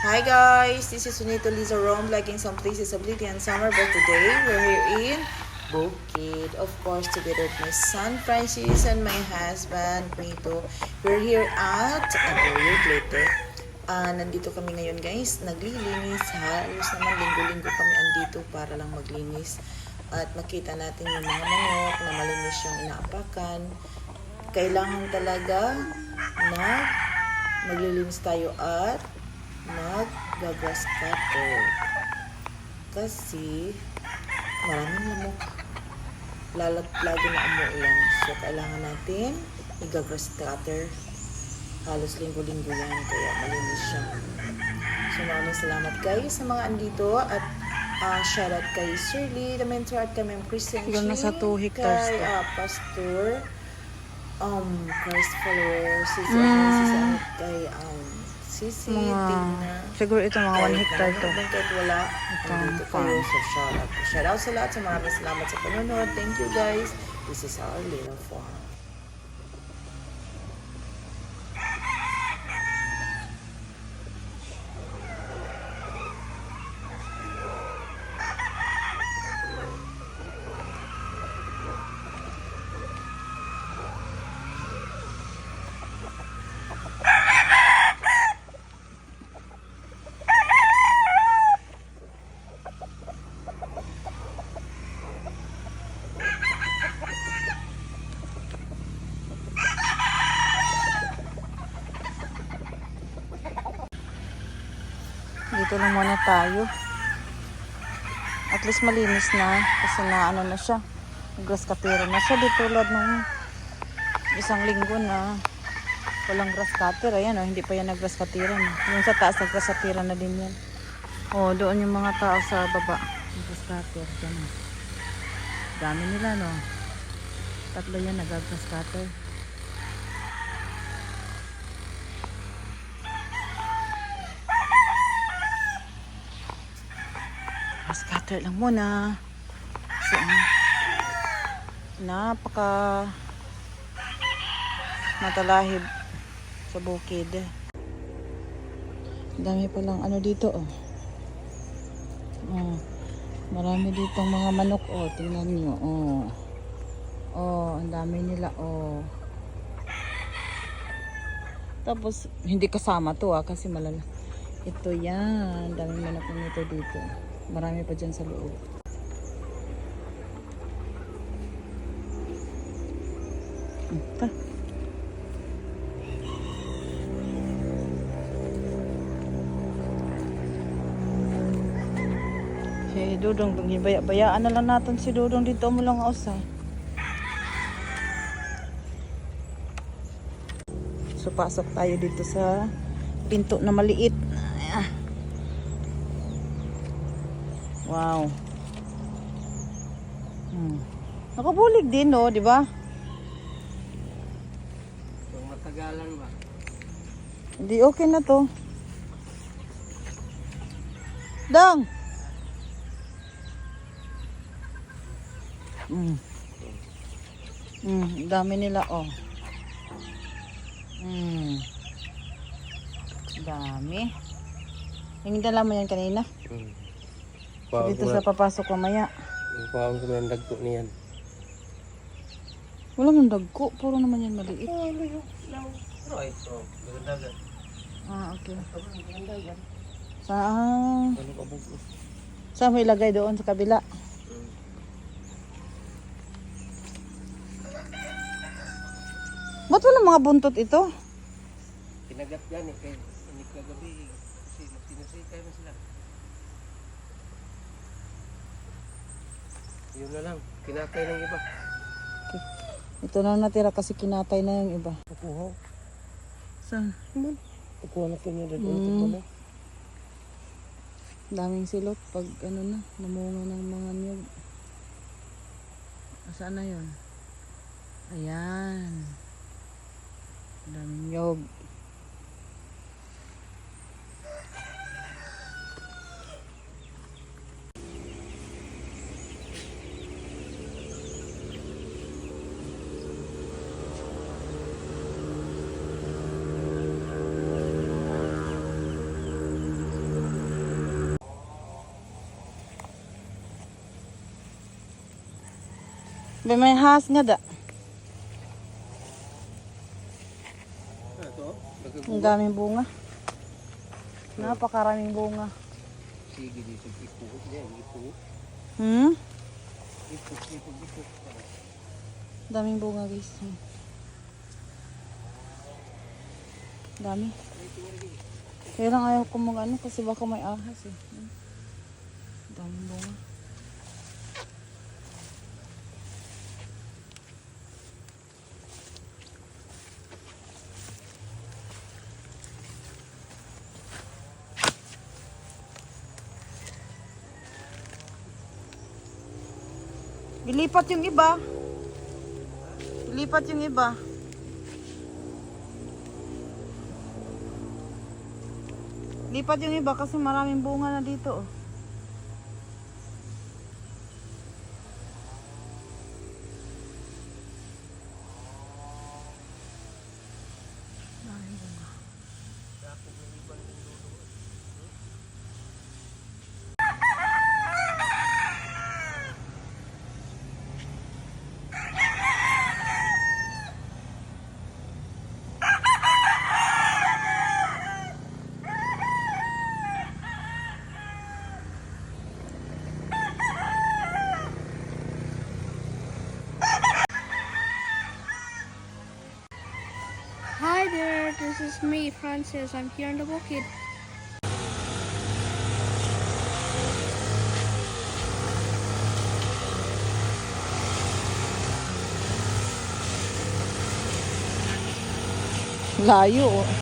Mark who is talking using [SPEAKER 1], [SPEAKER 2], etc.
[SPEAKER 1] Hi guys, this is Sunito Liza Rome, liking some places of Liti and Summer, but today we're here in Bukid. Of course, together with my son Francis and my husband Nito. We're here at Agoyo Leyte. Nandito kami ngayon guys, naglilinis. Halos naman linggo-linggo kami andito para lang maglinis. At makita natin yung mga manok na malinis yung inaapakan. Kailangan talaga na maglilinis tayo at mag-grass cutter kasi maraming lamok lagi na umuulan, so kailangan natin i-grass cutter. Halos linggo-linggo yan, kaya malinis siya. So maraming salamat guys sa mga andito at shout out kay Sir Lee, the mentor at kay Ma'am Christian
[SPEAKER 2] Siguro nasa 2 hectares
[SPEAKER 1] kay
[SPEAKER 2] to.
[SPEAKER 1] Pastor Christ follower si kay Sisi Tigna.
[SPEAKER 2] Siguro ito mga 1 hectare to.
[SPEAKER 1] Kahit wala, nandito kayo. So, shout out sa lahat. So, maraming salamat sa panonood. Thank you guys. This is our little farm.
[SPEAKER 2] Dito lang muna tayo. At least malinis na. Kasi na ano na siya. Grass cutter na siya. Di tulad nung isang linggo na walang grass cutter. Ayan o, hindi pa yan nag-grass cutteran. Yung sa taas nag-grass cutteran na din yan. O, doon yung mga tao sa baba. Grass cutter. Yan o. Dami nila no. 3 yan nag-grass cutter. Scatter lang muna. So, napaka matalahib sa bukid. Dami palang ano dito oh. Oh, marami ditong mga manok oh, tingnan niyo oh. Oh, ang dami nila oh. Tapos hindi kasama to kasi malala. Ito yan, daming manok nito dito. Marami pa dyan sa loob. Ito. Si Dudong, bayaan na lang natin si Dudong dito mo lang aus ha. So pasok tayo dito sa pinto na maliit. Wow. Nakabulig din no, di ba?
[SPEAKER 3] Kung matagalan ba?
[SPEAKER 2] Hindi okay na to. Dang. Dami nila oh. Dami. Yung dala mo yan kanina? So, dito sa papasok mamaya.
[SPEAKER 3] Pawang ko ng dagko niyan.
[SPEAKER 2] Wala nang dagko, puro naman yan maliit.
[SPEAKER 3] Right, so, dagat.
[SPEAKER 2] Okay. Saan? Saan mo ilagay doon sa kabila? Ba't walang mga buntot ito?
[SPEAKER 3] Kinagat yan eh, kaya inik na gabi eh. Kasi magtinasay mo sila. Yun na lang, kinatay ng iba.
[SPEAKER 2] Okay. Ito na natira kasi kinatay na yung iba.
[SPEAKER 3] Kukuha.
[SPEAKER 2] Saan?
[SPEAKER 3] Kukuha na kanya doon.
[SPEAKER 2] Daming silot pag ano na, namunga ng mga niyog. Saan na yun? Ayan. Daming niyog. May has nga da.
[SPEAKER 3] Ito,
[SPEAKER 2] Ang daming bunga. Napakaraming bunga.
[SPEAKER 3] sige dito, ipo. Yan, ipo.
[SPEAKER 2] Hmm?
[SPEAKER 3] Ipo.
[SPEAKER 2] Daming bunga guys. Dami. Kaya lang ayaw ko mag-ano kasi baka may ahas eh. Daming bunga. Ilipat yung iba. Ilipat yung iba. Lipat yung iba kasi maraming bunga na dito. Oh. Maraming bunga.
[SPEAKER 4] Hi there, this is me, Francis. I'm here in the Bukid.
[SPEAKER 2] Layo. Oh.